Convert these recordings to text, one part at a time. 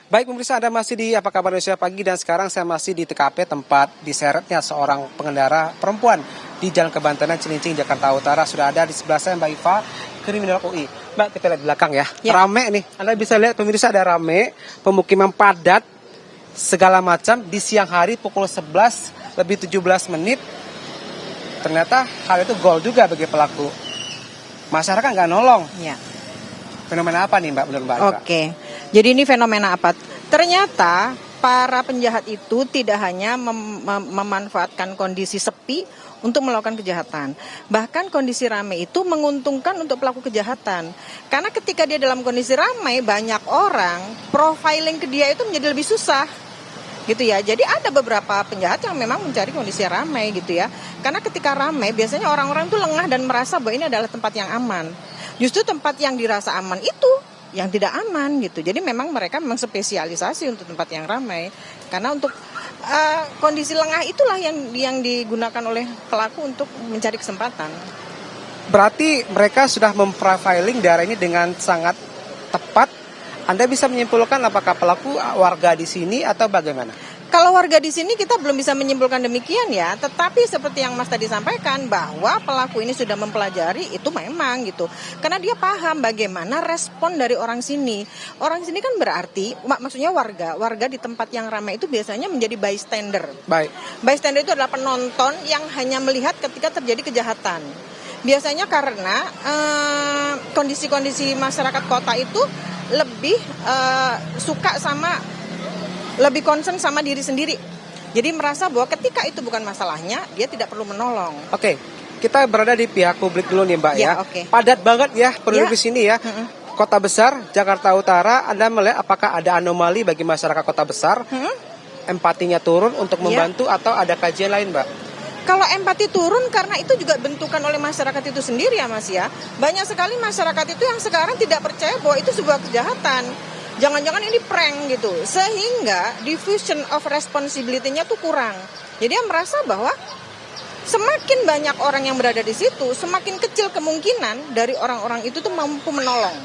Baik pemirsa, Anda masih di Apa Kabar Indonesia Pagi dan sekarang saya masih di TKP tempat diseretnya seorang pengendara perempuan di Jalan Kebantenan Cilincing, Jakarta Utara. Sudah ada di sebelah saya Mbak Iva, Kriminolog UI. Mbak, kita lihat di belakang ya. Rame nih, Anda bisa lihat pemirsa ada rame, pemukiman padat, segala macam di siang hari pukul 11 lebih 17 menit. Ternyata hal itu gol juga bagi pelaku. Masyarakat nggak nolong. Ya. Fenomena apa nih Mbak menurut Mbak Iva? Oke, jadi ini fenomena apa? Ternyata para penjahat itu tidak hanya memanfaatkan kondisi sepi untuk melakukan kejahatan. Bahkan kondisi ramai itu menguntungkan untuk pelaku kejahatan. Karena ketika dia dalam kondisi ramai, banyak orang, profiling ke dia itu menjadi lebih susah. Gitu ya. Jadi ada beberapa penjahat yang memang mencari kondisi ramai gitu ya. Karena ketika ramai biasanya orang-orang itu lengah dan merasa bahwa ini adalah tempat yang aman. Justru tempat yang dirasa aman itu yang tidak aman gitu. Jadi memang mereka memang spesialisasi untuk tempat yang ramai. Karena untuk kondisi lengah itulah yang digunakan oleh pelaku untuk mencari kesempatan. Berarti mereka sudah memprofiling daerah ini dengan sangat tepat. Anda bisa menyimpulkan apakah pelaku warga di sini atau bagaimana? Kalau warga di sini kita belum bisa menyimpulkan demikian ya, tetapi seperti yang Mas tadi sampaikan bahwa pelaku ini sudah mempelajari itu memang gitu. Karena dia paham bagaimana respon dari orang sini. Orang sini kan berarti, maksudnya warga di tempat yang ramai itu biasanya menjadi bystander. Baik. Bystander itu adalah penonton yang hanya melihat ketika terjadi kejahatan. Biasanya karena kondisi-kondisi masyarakat kota itu lebih suka sama lebih concern sama diri sendiri. Jadi merasa bahwa ketika itu bukan masalahnya, dia tidak perlu menolong. Oke, kita berada di pihak publik dulu nih Mbak ya. Okay. Padat banget ya penduduk di sini ya. Kota besar, Jakarta Utara, Anda melihat apakah ada anomali bagi masyarakat kota besar? Empatinya turun untuk membantu atau ada kajian lain Mbak? Kalau empati turun karena itu juga bentukan oleh masyarakat itu sendiri ya Mas ya. Banyak sekali masyarakat itu yang sekarang tidak percaya bahwa itu sebuah kejahatan. Jangan-jangan ini prank gitu, sehingga diffusion of responsibility-nya tuh kurang. Jadi dia merasa bahwa semakin banyak orang yang berada di situ, semakin kecil kemungkinan dari orang-orang itu tuh mampu menolong.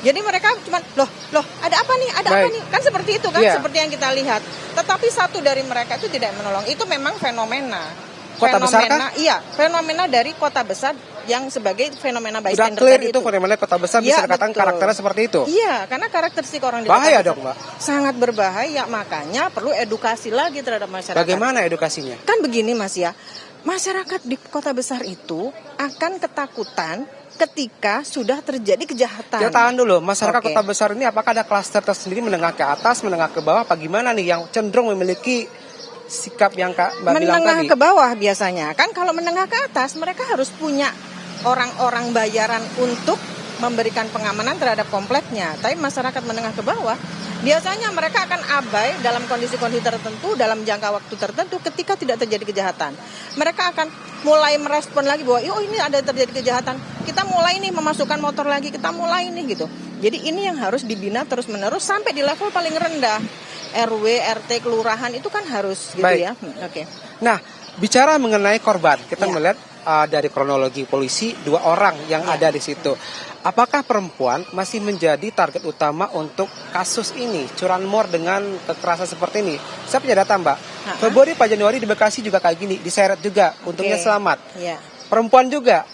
Jadi mereka cuma loh ada apa nih, apa nih, kan seperti itu kan, seperti yang kita lihat. Tetapi satu dari mereka itu tidak menolong. Itu memang fenomena. Kota besar kan? Iya, fenomena dari kota besar yang sebagai fenomena bystander. Udah clear itu fenomena kota besar bisa dikatakan betul. karakternya seperti itu. Iya, karena karakteristik orang di bahaya kota dong, Mbak. Sangat berbahaya, makanya perlu edukasi lagi terhadap masyarakat. Bagaimana edukasinya? Kan begini Mas ya, masyarakat di kota besar itu akan ketakutan ketika sudah terjadi kejahatan. Ya tahan dulu, masyarakat kota besar ini apakah ada klaster tersendiri menengah ke atas, menengah ke bawah, apa gimana nih yang cenderung memiliki sikap yang Mbak bilang tadi? Menengah ke bawah biasanya. Kan kalau menengah ke atas mereka harus punya orang-orang bayaran untuk memberikan pengamanan terhadap kompleknya. Tapi masyarakat menengah ke bawah biasanya mereka akan abai dalam kondisi-kondisi tertentu, dalam jangka waktu tertentu ketika tidak terjadi kejahatan. Mereka akan mulai merespon lagi bahwa oh ini ada terjadi kejahatan. Kita mulai nih memasukkan motor lagi, kita mulai nih gitu. Jadi ini yang harus dibina terus-menerus sampai di level paling rendah. RW, RT, kelurahan itu kan harus gitu. Baik. Ya. Oke. Nah, bicara mengenai korban, kita melihat dari kronologi polisi 2 orang yang ada di situ. Apakah perempuan masih menjadi target utama untuk kasus ini, curanmor dengan kekerasan seperti ini? Saya punya data Mbak. Februari 4 Januari di Bekasi juga kayak gini, diseret juga, untungnya selamat. Perempuan juga.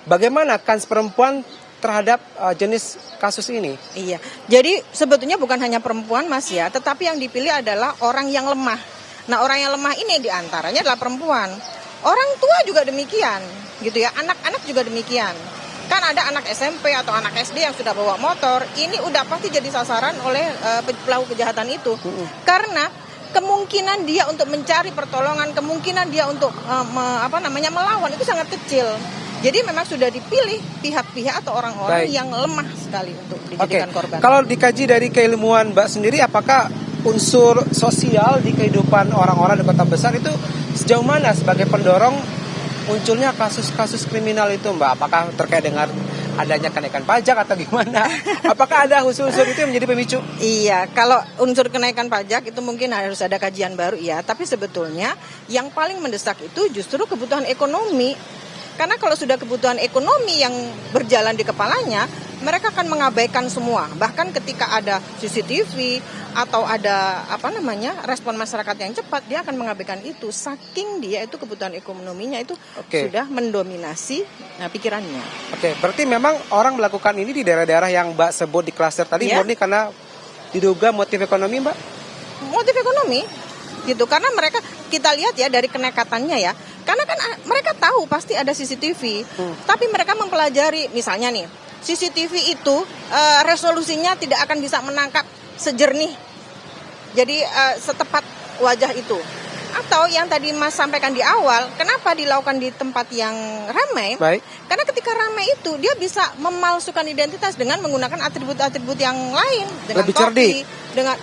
Bagaimana kans perempuan terhadap jenis kasus ini? Iya, jadi sebetulnya bukan hanya perempuan Mas ya, tetapi yang dipilih adalah orang yang lemah. Nah orang yang lemah ini diantaranya adalah perempuan. Orang tua juga demikian, gitu ya, anak-anak juga demikian. Kan ada anak SMP atau anak SD yang sudah bawa motor, ini udah pasti jadi sasaran oleh pelaku kejahatan itu. Karena kemungkinan dia untuk mencari pertolongan, kemungkinan dia untuk melawan itu sangat kecil. Jadi memang sudah dipilih pihak-pihak atau orang-orang yang lemah sekali untuk dijadikan korban. Kalau dikaji dari keilmuan Mbak sendiri, apakah unsur sosial di kehidupan orang-orang di kota besar itu sejauh mana sebagai pendorong munculnya kasus-kasus kriminal itu Mbak? Apakah terkait dengan adanya kenaikan pajak atau gimana? Apakah ada unsur-unsur itu yang menjadi pemicu? Iya, kalau unsur kenaikan pajak itu mungkin harus ada kajian baru ya. Tapi sebetulnya yang paling mendesak itu justru kebutuhan ekonomi. Karena kalau sudah kebutuhan ekonomi yang berjalan di kepalanya, mereka akan mengabaikan semua. Bahkan ketika ada CCTV atau ada respon masyarakat yang cepat, dia akan mengabaikan itu. Saking dia itu kebutuhan ekonominya itu sudah mendominasi pikirannya. Oke, berarti memang orang melakukan ini di daerah-daerah yang Mbak sebut di klaster tadi murni karena diduga motif ekonomi, Mbak? Motif ekonomi, gitu. Karena mereka, kita lihat ya dari kenekatannya ya. Karena kan mereka tahu pasti ada CCTV, tapi mereka mempelajari, misalnya nih, CCTV itu resolusinya tidak akan bisa menangkap sejernih, jadi setepat wajah itu. Atau yang tadi Mas sampaikan di awal, kenapa dilakukan di tempat yang ramai? Baik. Karena ketika ramai itu dia bisa memalsukan identitas dengan menggunakan atribut-atribut yang lain, dengan lebih topi, cerdik.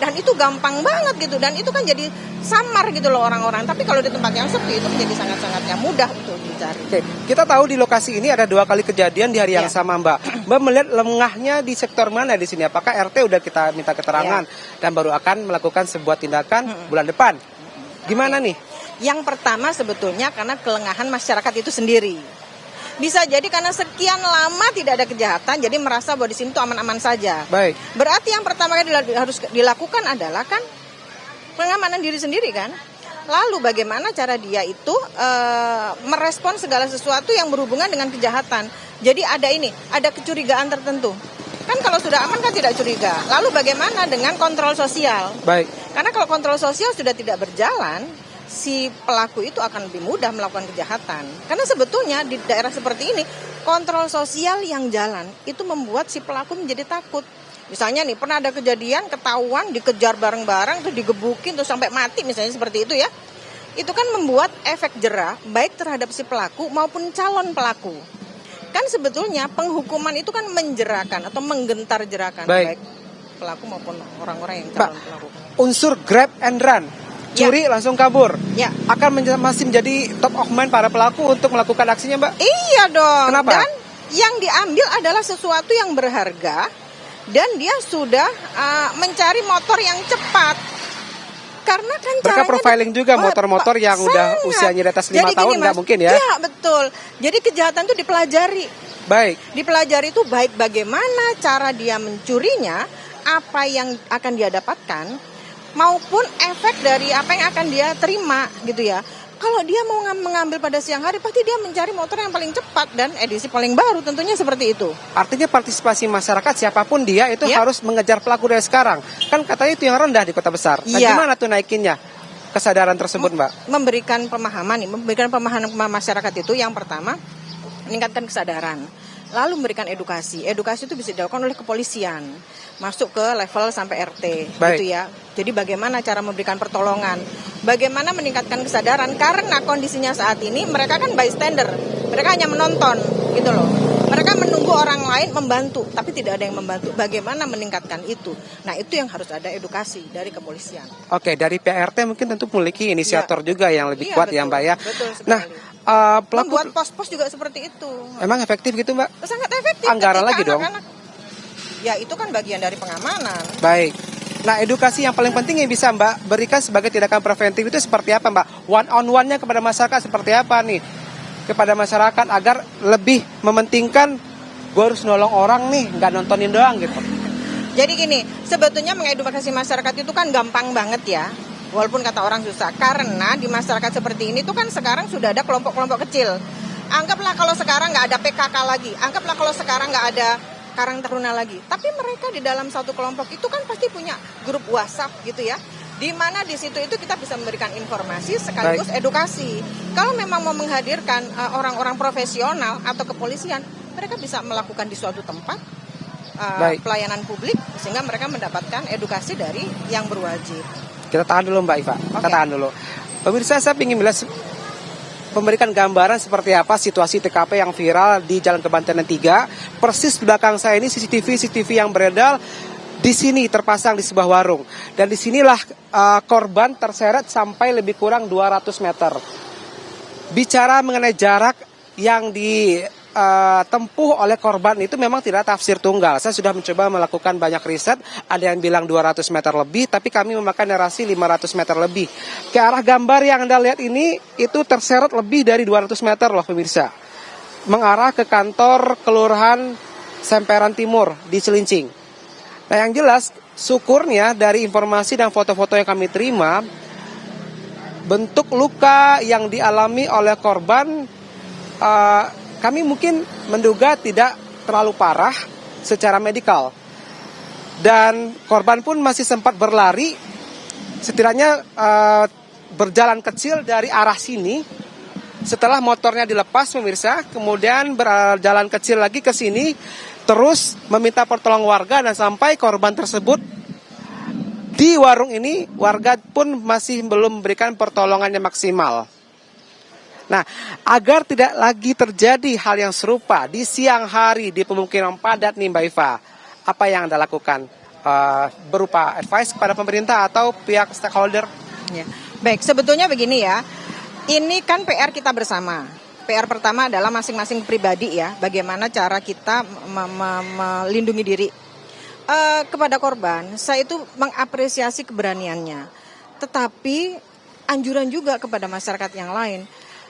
dan itu gampang banget gitu, dan itu kan jadi samar gitu loh orang-orang. Tapi kalau di tempat yang sepi itu menjadi sangat-sangatnya mudah untuk dicari. Oke, kita tahu di lokasi ini ada 2 kali kejadian di hari yang sama, Mbak. Mbak melihat lengahnya di sektor mana di sini? Apakah RT udah kita minta keterangan dan baru akan melakukan sebuah tindakan bulan depan? Gimana nih? Yang pertama sebetulnya karena kelengahan masyarakat itu sendiri. Bisa jadi karena sekian lama tidak ada kejahatan, jadi merasa bahwa di sini itu aman-aman saja. Baik. Berarti yang pertama kali harus dilakukan adalah kan pengamanan diri sendiri kan. Lalu bagaimana cara dia itu merespon segala sesuatu yang berhubungan dengan kejahatan. Jadi ada kecurigaan tertentu. Kan kalau sudah aman kan tidak curiga. Lalu bagaimana dengan kontrol sosial? Baik. Karena kalau kontrol sosial sudah tidak berjalan, si pelaku itu akan lebih mudah melakukan kejahatan. Karena sebetulnya di daerah seperti ini, kontrol sosial yang jalan itu membuat si pelaku menjadi takut. Misalnya nih, pernah ada kejadian ketahuan dikejar bareng-bareng, terus digebukin, terus sampai mati misalnya seperti itu ya. Itu kan membuat efek jera baik terhadap si pelaku maupun calon pelaku. Kan sebetulnya penghukuman itu kan menjerakan atau menggentar jerakan baik pelaku maupun orang-orang yang calon pelaku. Unsur grab and run, curi langsung kabur, akan masih menjadi top of mind para pelaku untuk melakukan aksinya, Mbak? Iya dong. Kenapa? Dan yang diambil adalah sesuatu yang berharga dan dia sudah mencari motor yang cepat. Karena kan mereka profiling juga motor-motor yang udah usianya di atas 5 tahun, nggak mungkin ya? Iya, betul. Jadi kejahatan itu dipelajari. Baik. Dipelajari itu baik bagaimana cara dia mencurinya, apa yang akan dia dapatkan, maupun efek dari apa yang akan dia terima gitu ya. Kalau dia mau mengambil pada siang hari, pasti dia mencari motor yang paling cepat dan edisi paling baru, tentunya seperti itu. Artinya partisipasi masyarakat siapapun dia itu harus mengejar pelaku dari sekarang. Kan katanya itu yang rendah di kota besar. Nah, gimana tuh naikinnya kesadaran tersebut, Mbak? Memberikan pemahaman masyarakat itu yang pertama meningkatkan kesadaran. Lalu memberikan edukasi. Edukasi itu bisa dilakukan oleh kepolisian, masuk ke level sampai RT, gitu ya. Jadi bagaimana cara memberikan pertolongan, bagaimana meningkatkan kesadaran, karena kondisinya saat ini mereka kan bystander, mereka hanya menonton, gitu loh. Mereka menunggu orang lain membantu, tapi tidak ada yang membantu. Bagaimana meningkatkan itu? Nah, itu yang harus ada edukasi dari kepolisian. Oke, dari PRT mungkin tentu memiliki inisiator juga yang lebih kuat ya, Mbak ya. Betul sekali. Nah, pelaku membuat pos-pos juga seperti itu. Emang efektif gitu, Mbak? Sangat efektif. Anggaran lagi dong. Ya, itu kan bagian dari pengamanan. Baik. Nah, edukasi yang paling penting yang bisa Mbak berikan sebagai tindakan preventif itu seperti apa, Mbak? One on one-nya kepada masyarakat seperti apa nih? Kepada masyarakat agar lebih mementingkan gue harus nolong orang nih, nggak nontonin doang gitu. Jadi gini, sebetulnya mengedukasi masyarakat itu kan gampang banget ya. Walaupun kata orang susah, karena di masyarakat seperti ini tuh kan sekarang sudah ada kelompok-kelompok kecil. Anggaplah kalau sekarang nggak ada PKK lagi, anggaplah kalau sekarang nggak ada Karang Taruna lagi. Tapi mereka di dalam satu kelompok itu kan pasti punya grup WhatsApp gitu ya. Di mana di situ itu kita bisa memberikan informasi sekaligus edukasi. Kalau memang mau menghadirkan orang-orang profesional atau kepolisian, mereka bisa melakukan di suatu tempat pelayanan publik sehingga mereka mendapatkan edukasi dari yang berwajib. Kita tahan dulu Mbak Iva, kita tahan dulu. Pemirsa, saya ingin memberikan gambaran seperti apa situasi TKP yang viral di Jalan Kebantenan 3. Persis di belakang saya ini CCTV yang beredar. Di sini terpasang di sebuah warung. Dan disinilah korban terseret sampai lebih kurang 200 meter. Bicara mengenai jarak yang ditempuh oleh korban itu memang tidak tafsir tunggal. Saya sudah mencoba melakukan banyak riset. Ada yang bilang 200 meter lebih, tapi kami memakai narasi 500 meter lebih. Ke arah gambar yang Anda lihat ini, itu terseret lebih dari 200 meter loh pemirsa. mengarah ke kantor Kelurahan Semperan Timur di Cilincing. Nah, yang jelas syukurnya dari informasi dan foto-foto yang kami terima, bentuk luka yang dialami oleh korban kami mungkin menduga tidak terlalu parah secara medikal. Dan korban pun masih sempat berlari, setidaknya berjalan kecil dari arah sini. Setelah motornya dilepas pemirsa, kemudian berjalan kecil lagi ke sini, terus meminta pertolongan warga dan sampai korban tersebut di warung ini, warga pun masih belum memberikan pertolongan yang maksimal. Nah, agar tidak lagi terjadi hal yang serupa di siang hari di pemukiman padat nih Mbak Iva, apa yang Anda lakukan? Berupa advice kepada pemerintah atau pihak stakeholder? Ya. Baik, sebetulnya begini ya, ini kan PR kita bersama. PR pertama adalah masing-masing pribadi ya, bagaimana cara kita melindungi diri. Kepada korban, saya itu mengapresiasi keberaniannya. Tetapi anjuran juga kepada masyarakat yang lain,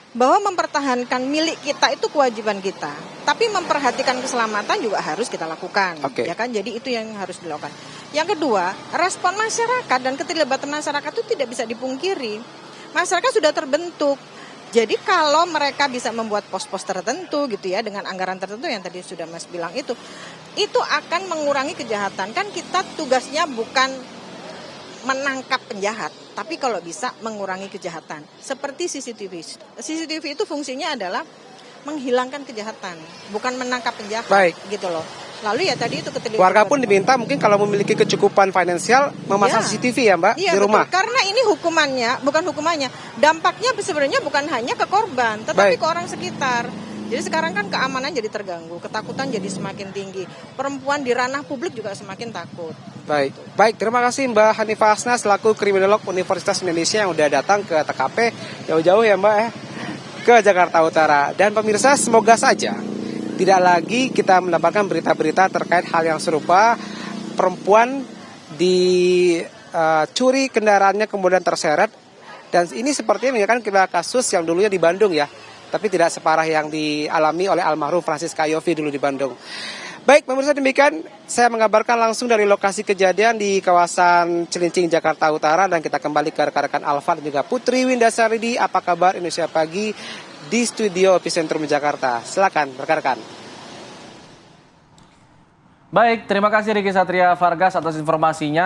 bahwa mempertahankan milik kita itu kewajiban kita, tapi memperhatikan keselamatan juga harus kita lakukan, ya kan? Jadi itu yang harus dilakukan. Yang kedua, respon masyarakat dan keterlibatan masyarakat itu tidak bisa dipungkiri. Masyarakat sudah terbentuk. Jadi kalau mereka bisa membuat pos-pos tertentu gitu ya, dengan anggaran tertentu yang tadi sudah Mas bilang itu akan mengurangi kejahatan. Kan kita tugasnya bukan menangkap penjahat, tapi kalau bisa mengurangi kejahatan. Seperti CCTV. CCTV itu fungsinya adalah menghilangkan kejahatan, bukan menangkap penjahat. Baik. Gitu loh. Lalu ya tadi itu keterlibatan. Warga pun diminta mungkin kalau memiliki kecukupan finansial memasang CCTV ya Mbak, di rumah. Betul. Karena ini bukan hukumannya. Dampaknya sebenarnya bukan hanya ke korban, tetapi ke orang sekitar. Jadi sekarang kan keamanan jadi terganggu, ketakutan jadi semakin tinggi. Perempuan di ranah publik juga semakin takut. Baik, terima kasih Mbak Hanifah Hasna selaku kriminolog Universitas Indonesia yang udah datang ke TKP jauh-jauh ya Mbak ke Jakarta Utara. Dan pemirsa, semoga saja tidak lagi kita mendapatkan berita-berita terkait hal yang serupa, perempuan dicuri kendaraannya kemudian terseret. Dan ini sepertinya mengingatkan kasus yang dulunya di Bandung ya, tapi tidak separah yang dialami oleh almarhum Francisca Yofi dulu di Bandung. Baik, pemirsa, demikian saya mengabarkan langsung dari lokasi kejadian di kawasan Cilincing, Jakarta Utara. Dan kita kembali ke rekan-rekan Alfa dan juga Putri Windasaridi. Apa kabar Indonesia Pagi di studio Epicentrum Jakarta. Silakan rekan-rekan. Baik, terima kasih Riki Satria Vargas atas informasinya.